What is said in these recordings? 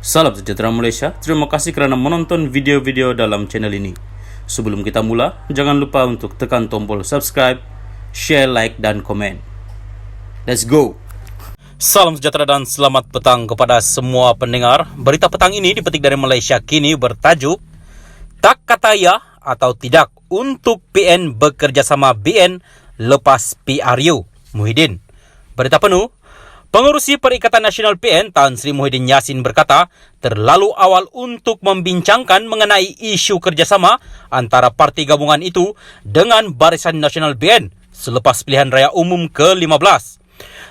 Salam sejahtera Malaysia, terima kasih kerana menonton video-video dalam channel ini. Sebelum kita mula, jangan lupa untuk tekan tombol subscribe, share, like, dan komen. Let's go! Salam sejahtera dan selamat petang kepada semua pendengar. Berita petang ini dipetik dari Malaysia Kini bertajuk Tak Kata Ya atau Tidak untuk PN bekerjasama BN lepas PRU. Muhyiddin. Berita penuh. Pengerusi Perikatan Nasional PN Tan Sri Muhyiddin Yassin berkata, terlalu awal untuk membincangkan mengenai isu kerjasama antara parti gabungan itu dengan Barisan Nasional BN selepas pilihan raya umum ke-15.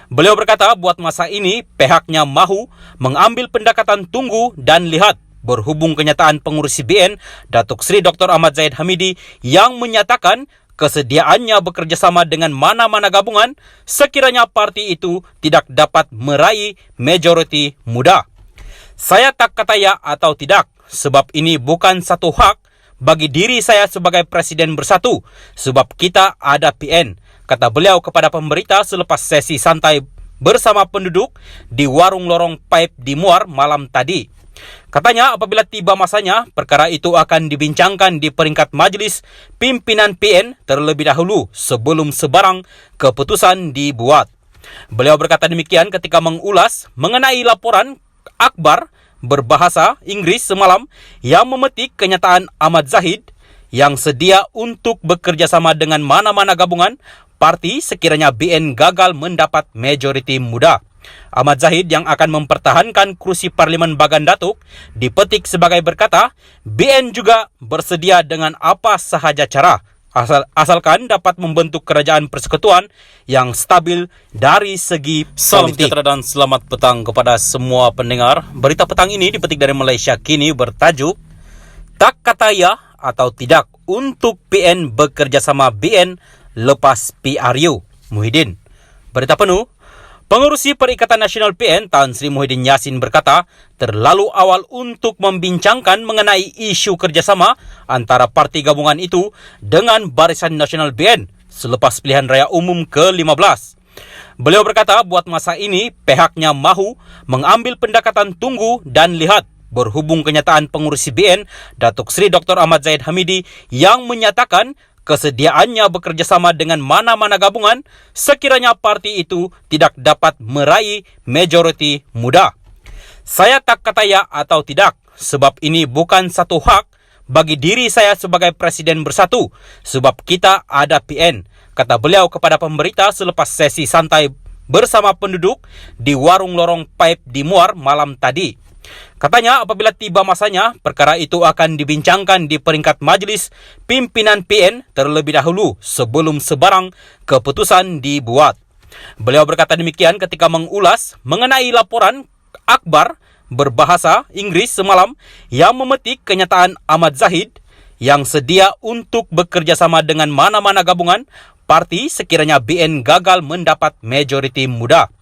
Beliau berkata, buat masa ini pihaknya mahu mengambil pendekatan tunggu dan lihat berhubung kenyataan pengurusi BN Datuk Seri Dr. Ahmad Zahid Hamidi yang menyatakan kesediaannya bekerjasama dengan mana-mana gabungan sekiranya parti itu tidak dapat meraih majoriti muda. Saya tak kata ya atau tidak sebab ini bukan satu hak bagi diri saya sebagai Presiden Bersatu sebab kita ada PN, kata beliau kepada pemberita selepas sesi santai bersama penduduk di warung lorong Paip di Muar malam tadi. Katanya apabila tiba masanya, perkara itu akan dibincangkan di peringkat majlis pimpinan PN terlebih dahulu sebelum sebarang keputusan dibuat. Beliau berkata demikian ketika mengulas mengenai laporan akhbar berbahasa Inggeris semalam yang memetik kenyataan Ahmad Zahid yang sedia untuk bekerjasama dengan mana-mana gabungan parti sekiranya BN gagal mendapat majoriti muda. Ahmad Zahid yang akan mempertahankan kursi Parlimen Bagan Datuk dipetik sebagai berkata, BN juga bersedia dengan apa sahaja cara asalkan dapat membentuk kerajaan persekutuan yang stabil dari segi politik. Salam sejahtera dan selamat petang kepada semua pendengar. Berita petang ini dipetik dari Malaysia Kini bertajuk Tak Kata Ya atau Tidak untuk PN bekerjasama BN lepas PRU. Muhyiddin. Berita penuh. Pengerusi Perikatan Nasional PN Tan Sri Muhyiddin Yassin berkata, terlalu awal untuk membincangkan mengenai isu kerjasama antara parti gabungan itu dengan Barisan Nasional BN selepas pilihan raya umum ke-15. Beliau berkata, buat masa ini pihaknya mahu mengambil pendekatan tunggu dan lihat berhubung kenyataan pengurusi BN Datuk Seri Dr. Ahmad Zahid Hamidi yang menyatakan kesediaannya bekerjasama dengan mana-mana gabungan sekiranya parti itu tidak dapat meraih majoriti muda. Saya tak kata ya atau tidak sebab ini bukan satu hak bagi diri saya sebagai Presiden Bersatu sebab kita ada PN, kata beliau kepada pemberita selepas sesi santai bersama penduduk di warung lorong Paip di Muar malam tadi. Katanya apabila tiba masanya, perkara itu akan dibincangkan di peringkat majlis pimpinan PN terlebih dahulu sebelum sebarang keputusan dibuat. Beliau berkata demikian ketika mengulas mengenai laporan akhbar berbahasa Inggeris semalam yang memetik kenyataan Ahmad Zahid yang sedia untuk bekerjasama dengan mana-mana gabungan parti sekiranya BN gagal mendapat majoriti muda.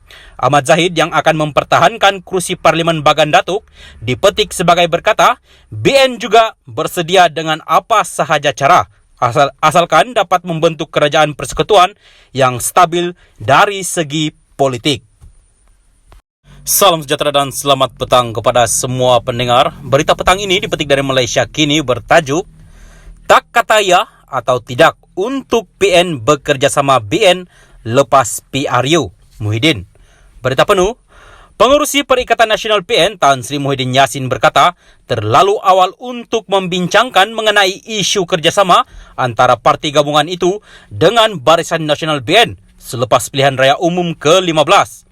Ahmad Zahid yang akan mempertahankan kursi Parlimen Bagan Datuk dipetik sebagai berkata, BN juga bersedia dengan apa sahaja cara asalkan dapat membentuk kerajaan persekutuan yang stabil dari segi politik. Salam sejahtera dan selamat petang kepada semua pendengar. Berita petang ini dipetik dari Malaysia Kini bertajuk Tak Kata Ya atau Tidak untuk PN bekerjasama BN lepas PRU. Muhyiddin. Berita penuh. Pengerusi Perikatan Nasional PN Tan Sri Muhyiddin Yassin berkata, terlalu awal untuk membincangkan mengenai isu kerjasama antara parti gabungan itu dengan Barisan Nasional BN selepas pilihan raya umum ke-15.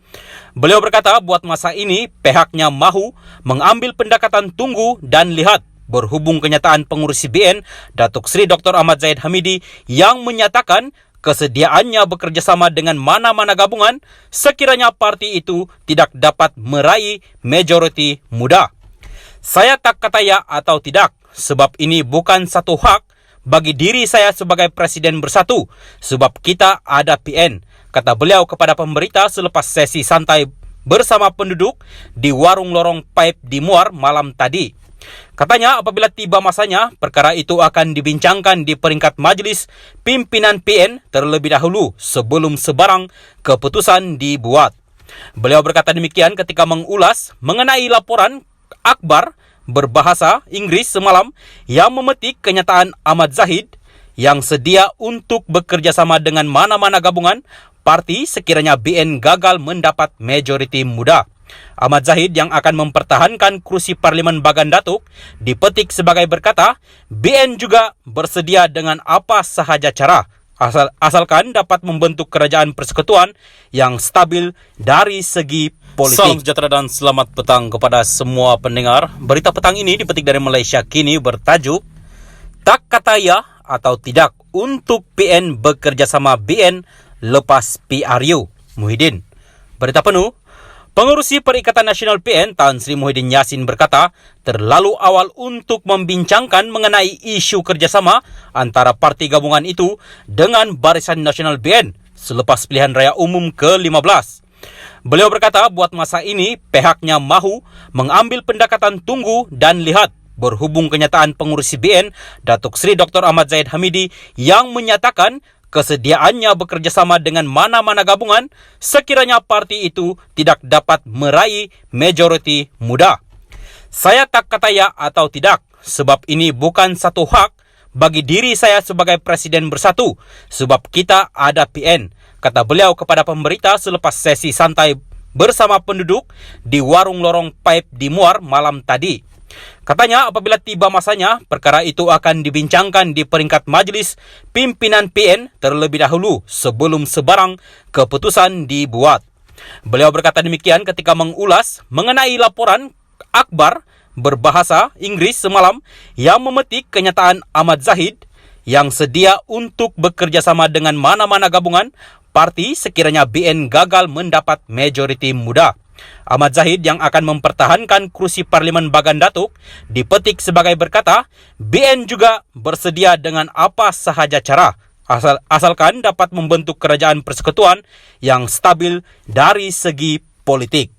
Beliau berkata, buat masa ini pihaknya mahu mengambil pendekatan tunggu dan lihat berhubung kenyataan pengurusi BN Datuk Seri Dr. Ahmad Zahid Hamidi yang menyatakan kesediaannya bekerjasama dengan mana-mana gabungan sekiranya parti itu tidak dapat meraih majoriti muda. Saya tak kata ya atau tidak sebab ini bukan satu hak bagi diri saya sebagai Presiden Bersatu sebab kita ada PN, kata beliau kepada pemberita selepas sesi santai bersama penduduk di warung lorong Paip di Muar malam tadi. Katanya apabila tiba masanya, perkara itu akan dibincangkan di peringkat majlis pimpinan PN terlebih dahulu sebelum sebarang keputusan dibuat. Beliau berkata demikian ketika mengulas mengenai laporan Akbar berbahasa Inggris semalam yang memetik kenyataan Ahmad Zahid yang sedia untuk bekerja sama dengan mana-mana gabungan parti sekiranya BN gagal mendapat majoriti muda. Ahmad Zahid yang akan mempertahankan kursi Parlimen Bagan Datuk dipetik sebagai berkata, BN juga bersedia dengan apa sahaja cara asalkan dapat membentuk kerajaan persekutuan yang stabil dari segi politik. Salam sejahtera dan selamat petang kepada semua pendengar. Berita petang ini dipetik dari Malaysia Kini bertajuk Tak Kata Ya atau Tidak untuk PN bekerja sama BN lepas PRU. Muhyiddin. Berita penuh. Pengerusi Perikatan Nasional PN Tan Sri Muhyiddin Yassin berkata, terlalu awal untuk membincangkan mengenai isu kerjasama antara parti gabungan itu dengan Barisan Nasional BN selepas pilihan raya umum ke-15. Beliau berkata, buat masa ini pihaknya mahu mengambil pendekatan tunggu dan lihat berhubung kenyataan pengurusi BN Datuk Seri Dr. Ahmad Zahid Hamidi yang menyatakan kesediaannya bekerja sama dengan mana-mana gabungan sekiranya parti itu tidak dapat meraih majoriti muda. Saya tak kata ya atau tidak sebab ini bukan satu hak bagi diri saya sebagai Presiden Bersatu sebab kita ada PN, kata beliau kepada pemberita selepas sesi santai bersama penduduk di warung lorong Paip di Muar malam tadi. Katanya apabila tiba masanya, perkara itu akan dibincangkan di peringkat majlis pimpinan PN terlebih dahulu sebelum sebarang keputusan dibuat. Beliau berkata demikian ketika mengulas mengenai laporan Akbar berbahasa Inggris semalam yang memetik kenyataan Ahmad Zahid yang sedia untuk bekerja sama dengan mana-mana gabungan parti sekiranya BN gagal mendapat majoriti muda. Ahmad Zahid yang akan mempertahankan kursi Parlimen Bagan Datuk dipetik sebagai berkata, BN juga bersedia dengan apa sahaja cara asalkan dapat membentuk kerajaan persekutuan yang stabil dari segi politik.